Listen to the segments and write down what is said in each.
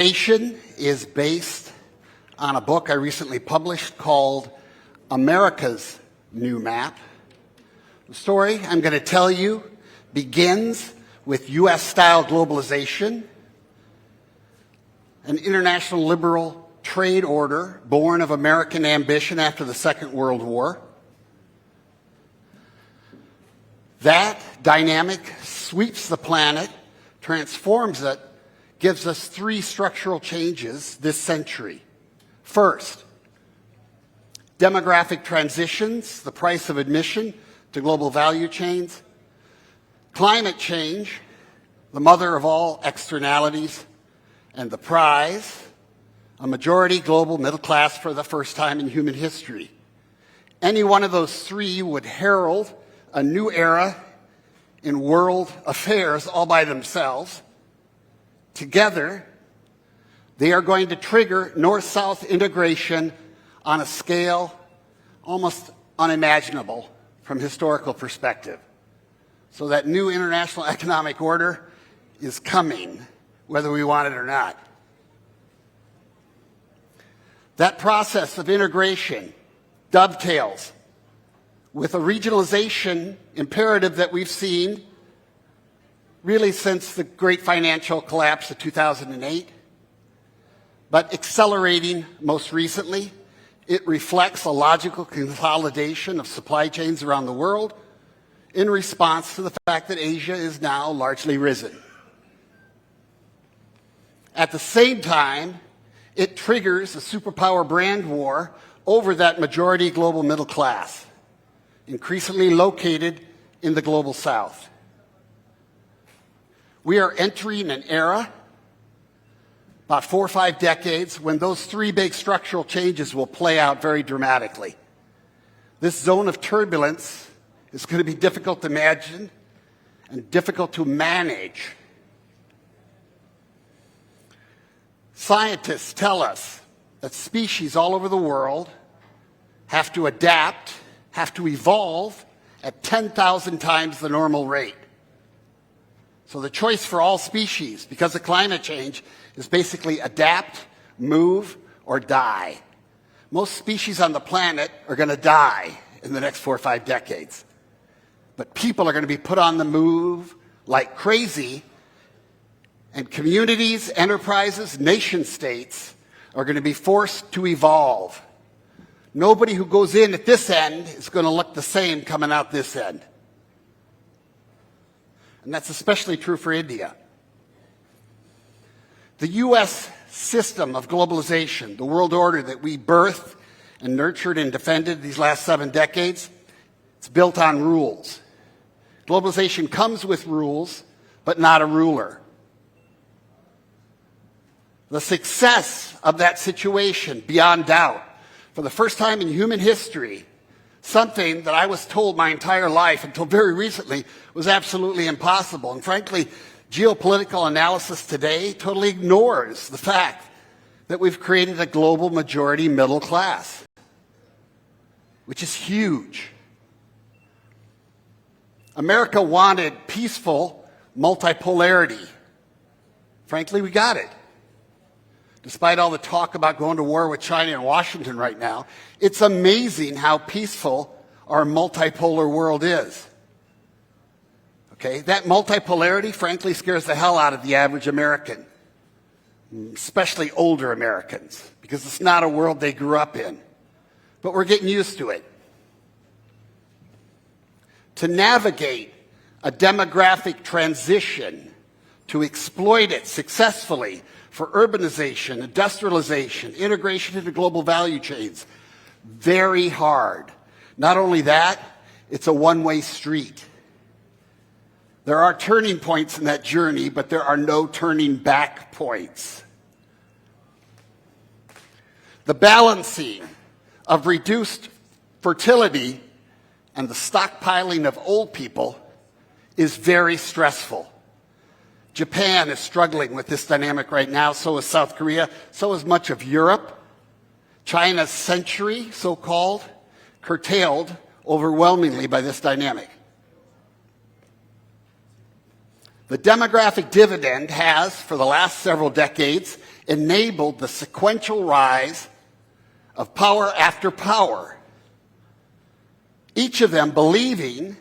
Innovation is based on a book I recently published called America's New Map. The story I'm going to tell you begins with U.S.-style globalization, an international liberal trade order born of American ambition after the Second World War. That dynamic sweeps the planet, transforms it, gives us three structural changes this century. First, demographic transitions, the price of admission to global value chains. Climate change, the mother of all externalities. And the prize, a majority global middle class for the first time in human history. Any one of those three would herald a new era in world affairs all by themselves. Together, they are going to trigger North-South integration on a scale almost unimaginable from historical perspective. So that new international economic order is coming, whether we want it or not. That process of integration dovetails with a regionalization imperative that we've seen really since the great financial collapse of 2008, but accelerating most recently. It reflects a logical consolidation of supply chains around the world in response to the fact that Asia is now largely risen. At the same time, it triggers a superpower brand war over that majority global middle class, increasingly located in the global south. We are entering an era, about 4 or 5 decades, when those three big structural changes will play out very dramatically. This zone of turbulence is going to be difficult to imagine and difficult to manage. Scientists tell us that species all over the world have to adapt, have to evolve at 10,000 times the normal rate. So the choice for all species, because of climate change, is basically adapt, move, or die. Most species on the planet are going to die in the next 4 or 5 decades. But people are going to be put on the move like crazy, and communities, enterprises, nation states are going to be forced to evolve. Nobody who goes in at this end is going to look the same coming out this end. And that's especially true for India. The U.S. system of globalization, the world order that we birthed and nurtured and defended these last 7 decades, it's built on rules. Globalization comes with rules, but not a ruler. The success of that situation, beyond doubt, for the first time in human history, something that I was told my entire life until very recently was absolutely impossible. And frankly, geopolitical analysis today totally ignores the fact that we've created a global majority middle class, which is huge. America wanted peaceful multipolarity. Frankly, we got it. Despite all the talk about going to war with China and Washington right now, it's amazing how peaceful our multipolar world is. Okay, that multipolarity, frankly, scares the hell out of the average American, especially older Americans, because it's not a world they grew up in. But we're getting used to it. To navigate a demographic transition, to exploit it successfully for urbanization, industrialization, integration into global value chains, very hard. Not only that, it's a one-way street. There are turning points in that journey, but there are no turning back points. The balancing of reduced fertility and the stockpiling of old people is very stressful. Japan is struggling with this dynamic right now, so is South Korea, so is much of Europe. China's century, so-called, curtailed overwhelmingly by this dynamic. The demographic dividend has, for the last several decades, enabled the sequential rise of power after power, each of them believing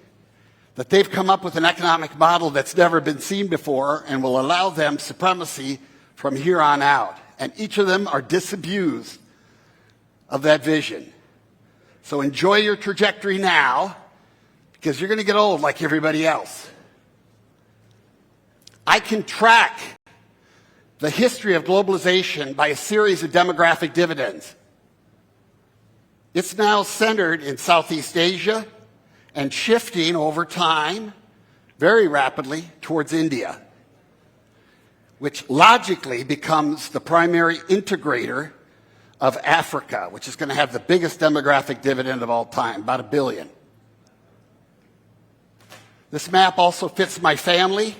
that they've come up with an economic model that's never been seen before and will allow them supremacy from here on out. And each of them are disabused of that vision. So enjoy your trajectory now, because you're going to get old like everybody else. I can track the history of globalization by a series of demographic dividends. It's now centered in Southeast Asia and shifting over time very rapidly towards India, which logically becomes the primary integrator of Africa, which is going to have the biggest demographic dividend of all time, about 1 billion. This map also fits my family.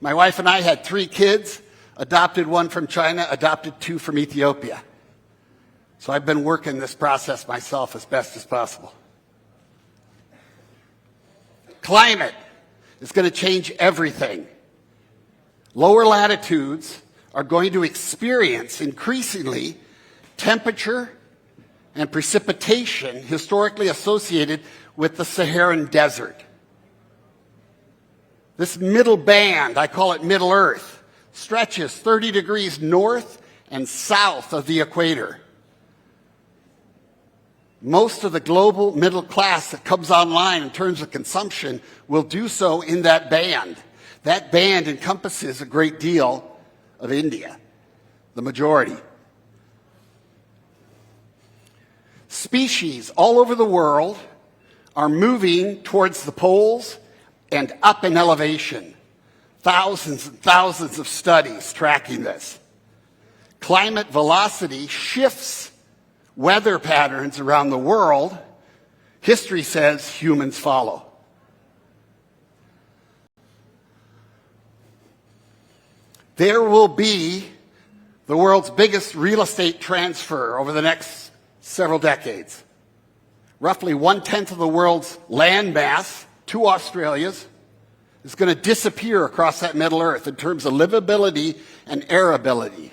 My wife and I had 3 kids, adopted 1 from China, adopted 2 from Ethiopia. So I've been working this process myself as best as possible. Climate is going to change everything. Lower latitudes are going to experience increasingly temperature and precipitation historically associated with the Saharan desert. This middle band, I call it Middle Earth, stretches 30 degrees north and south of the equator. Most of the global middle class that comes online in terms of consumption will do so in that band. That band encompasses a great deal of India, the majority. Species all over the world are moving towards the poles and up in elevation. Thousands and thousands of studies tracking this. Climate velocity shifts weather patterns around the world. History says humans follow. There will be the world's biggest real estate transfer over the next several decades. Roughly 1/10 of the world's land mass, 2 Australias, is going to disappear across that Middle Earth in terms of livability and airability.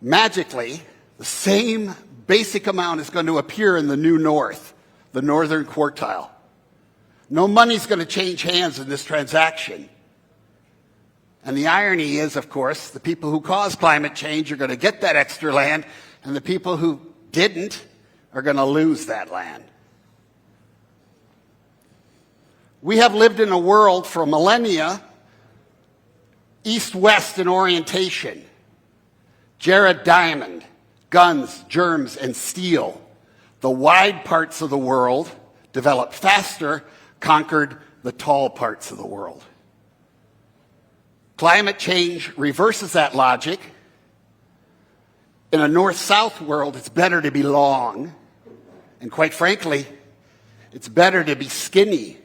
Magically, the same basic amount is going to appear in the new north, the northern quartile. No money's going to change hands in this transaction. And the irony is, of course, the people who caused climate change are going to get that extra land, and the people who didn't are going to lose that land. We have lived in a world for millennia, east-west in orientation. Jared Diamond, guns, germs, and steel. The wide parts of the world developed faster, conquered the tall parts of the world. Climate change reverses that logic. In a north-south world, it's better to be long. And quite frankly, it's better to be skinny.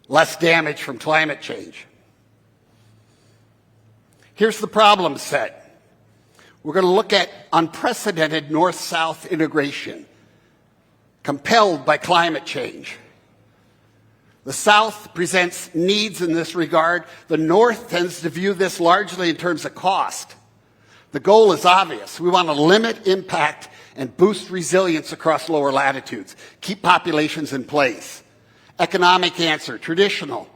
Less damage from climate change. Here's the problem set. We're going to look at unprecedented north-south integration, compelled by climate change. The South presents needs in this regard. The North tends to view this largely in terms of cost. The goal is obvious. We want to limit impact and boost resilience across lower latitudes, keep populations in place. Economic answer, traditional.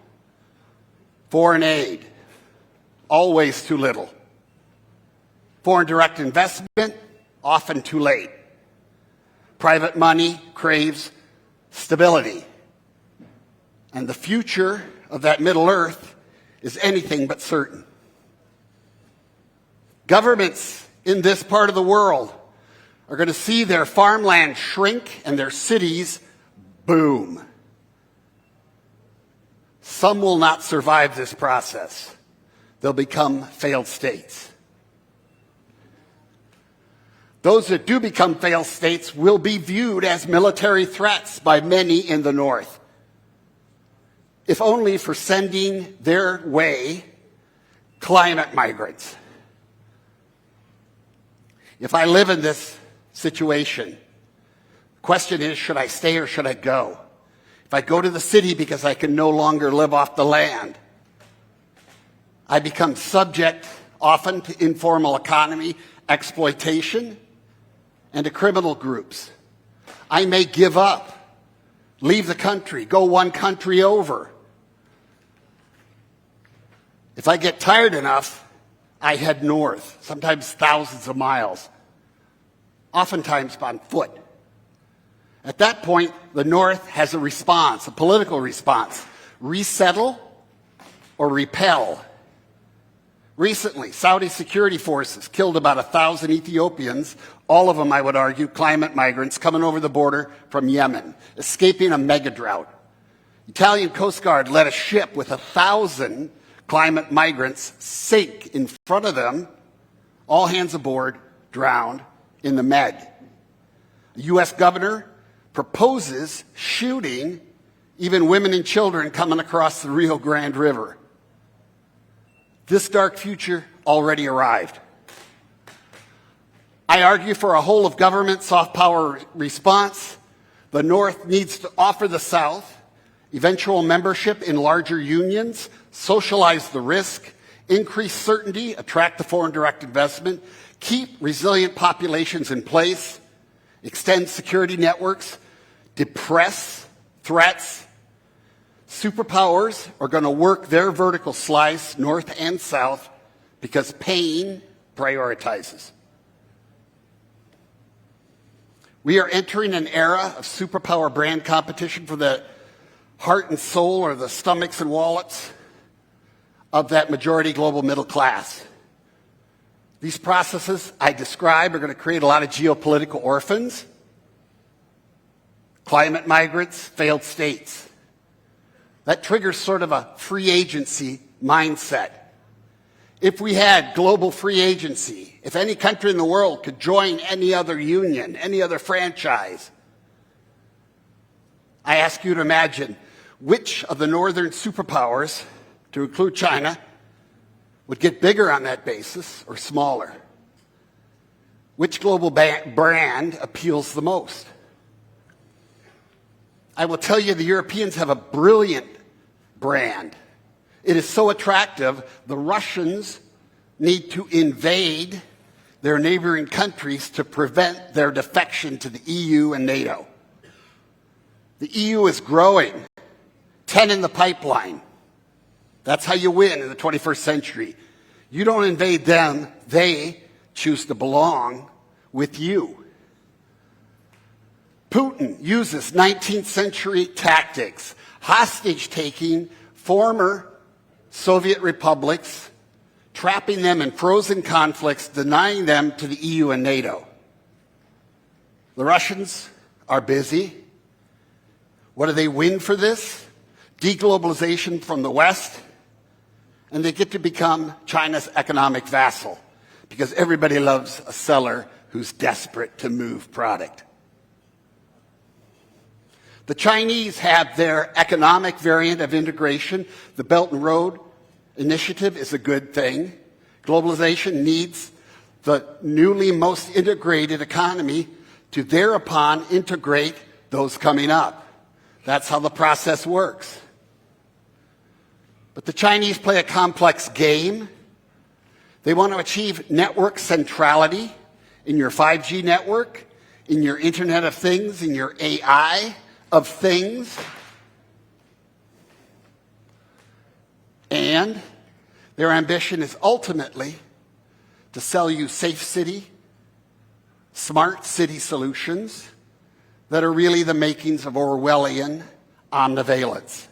Foreign aid, always too little. Foreign direct investment, often too late. Private money craves stability. And the future of that Middle Earth is anything but certain. Governments in this part of the world are going to see their farmland shrink and their cities boom. Some will not survive this process. They'll become failed states. Those that do become failed states will be viewed as military threats by many in the North, if only for sending their way climate migrants. If I live in this situation, the question is, should I stay or should I go? If I go to the city because I can no longer live off the land, I become subject often to informal economy exploitation and to criminal groups. I may give up, leave the country, go one country over. If I get tired enough, I head north, sometimes thousands of miles, oftentimes on foot. At that point, the North has a response, a political response: resettle or repel. Recently, Saudi security forces killed about 1,000 Ethiopians, all of them, I would argue, climate migrants coming over the border from Yemen, escaping a mega drought. Italian Coast Guard let a ship with 1,000 climate migrants sink in front of them, all hands aboard, drowned in the Med. A U.S. governor proposes shooting even women and children coming across the Rio Grande River. This dark future already arrived. I argue for a whole of government soft power response. The North needs to offer the South eventual membership in larger unions, socialize the risk, increase certainty, attract the foreign direct investment, keep resilient populations in place, extend security networks, depress threats. Superpowers are going to work their vertical slice, north and south, because pain prioritizes. We are entering an era of superpower brand competition for the heart and soul, or the stomachs and wallets, of that majority global middle class. These processes I describe are going to create a lot of geopolitical orphans, climate migrants, failed states. That triggers sort of a free agency mindset. If we had global free agency, if any country in the world could join any other union, any other franchise, I ask you to imagine which of the northern superpowers, to include China, would get bigger on that basis or smaller? Which global brand appeals the most? I will tell you the Europeans have a brilliant brand. It is so attractive, the Russians need to invade their neighboring countries to prevent their defection to the EU and NATO. The EU is growing, 10 in the pipeline. That's how you win in the 21st century. You don't invade them, they choose to belong with you. Putin uses 19th century tactics, hostage-taking former Soviet republics, trapping them in frozen conflicts, denying them to the EU and NATO. The Russians are busy. What do they win for this? Deglobalization from the West, and they get to become China's economic vassal, because everybody loves a seller who's desperate to move product. The Chinese have their economic variant of integration. The Belt and Road Initiative is a good thing. Globalization needs the newly most integrated economy to thereupon integrate those coming up. That's how the process works. But the Chinese play a complex game. They want to achieve network centrality in your 5G network, in your Internet of Things, in your AI of things. And their ambition is ultimately to sell you safe city, smart city solutions that are really the makings of Orwellian omnivalence.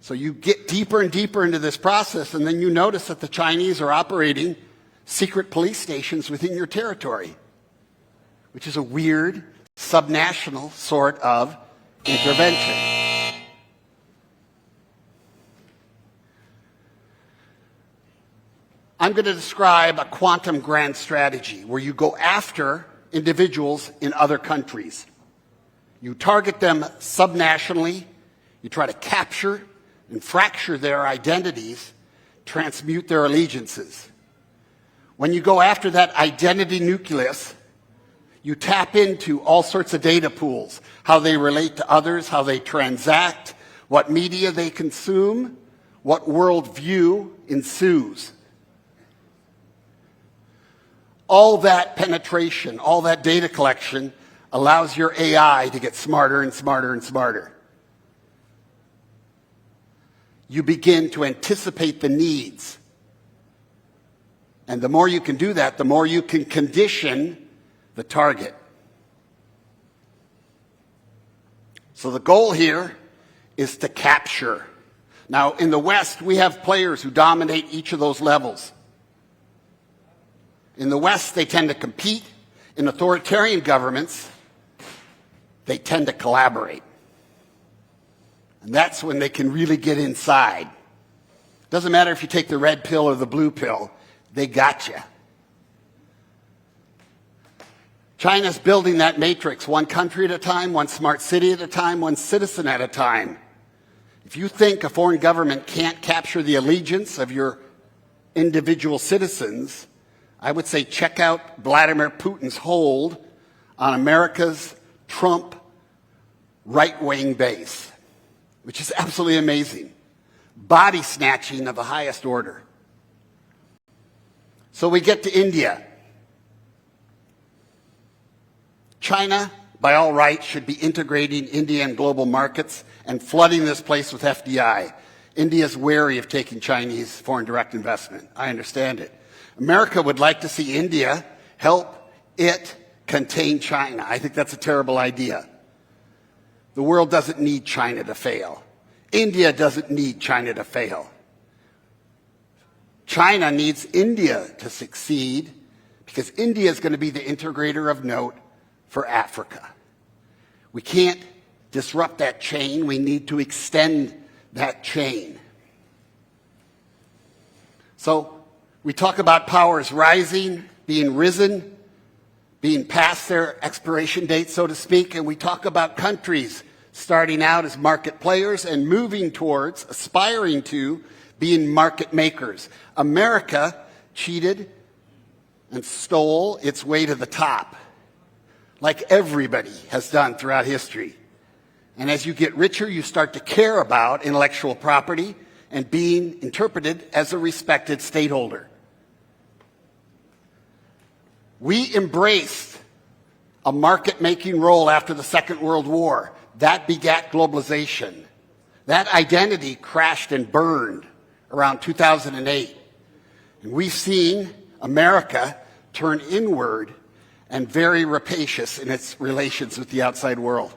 So you get deeper and deeper into this process, and then you notice that the Chinese are operating secret police stations within your territory, which is a weird, subnational sort of intervention. I'm going to describe a quantum grand strategy where you go after individuals in other countries. You target them subnationally, you try to capture and fracture their identities, transmute their allegiances. When you go after that identity nucleus, you tap into all sorts of data pools, how they relate to others, how they transact, what media they consume, what worldview ensues. All that penetration, all that data collection allows your AI to get smarter and smarter and smarter. You begin to anticipate the needs. And the more you can do that, the more you can condition the target. So the goal here is to capture. Now, in the West, we have players who dominate each of those levels. In the West, they tend to compete. In authoritarian governments, they tend to collaborate. And that's when they can really get inside. Doesn't matter if you take the red pill or the blue pill, they got you. China's building that matrix, one country at a time, one smart city at a time, one citizen at a time. If you think a foreign government can't capture the allegiance of your individual citizens, I would say check out Vladimir Putin's hold on America's Trump right-wing base, which is absolutely amazing. Body snatching of the highest order. So we get to India. China, by all rights, should be integrating India in global markets and flooding this place with FDI. India is wary of taking Chinese foreign direct investment. I understand it. America would like to see India help it contain China. I think that's a terrible idea. The world doesn't need China to fail. India doesn't need China to fail. China needs India to succeed because India is going to be the integrator of note for Africa. We can't disrupt that chain. We need to extend that chain. So we talk about powers rising, being risen, being past their expiration date, so to speak, and we talk about countries starting out as market players and moving towards, aspiring to, being market makers. America cheated and stole its way to the top, like everybody has done throughout history. And as you get richer, you start to care about intellectual property and being interpreted as a respected stakeholder. We embraced a market-making role after the Second World War. That begat globalization. That identity crashed and burned around 2008. And we've seen America turn inward and very rapacious in its relations with the outside world.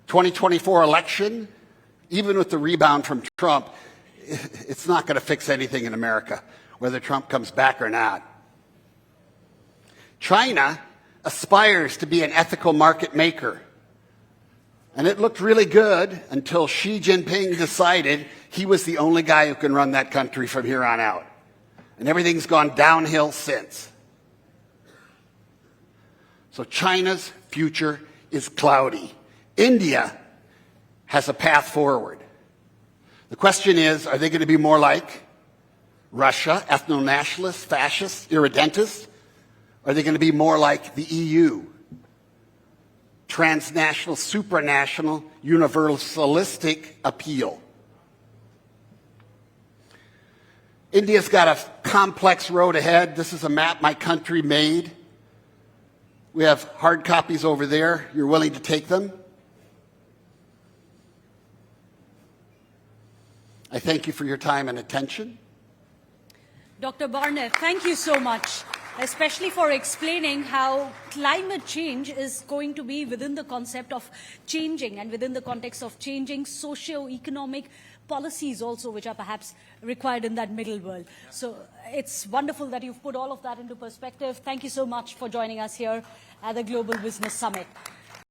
2024 election, even with the rebound from Trump, it's not going to fix anything in America, whether Trump comes back or not. China aspires to be an ethical market maker. And it looked really good until Xi Jinping decided he was the only guy who can run that country from here on out. And everything's gone downhill since. So China's future is cloudy. India has a path forward. The question is, are they going to be more like Russia, ethno-nationalists, fascists, irredentists? Are they going to be more like the EU, transnational, supranational, universalistic appeal? India's got a complex road ahead. This is a map my country made. We have hard copies over there. You're willing to take them? I thank you for your time and attention. Dr. Barnett, thank you so much, especially for explaining how climate change is going to be within the concept of changing and within the context of changing socio-economic policies also, which are perhaps required in that middle world. So it's wonderful that you've put all of that into perspective. Thank you so much for joining us here at the Global Business Summit.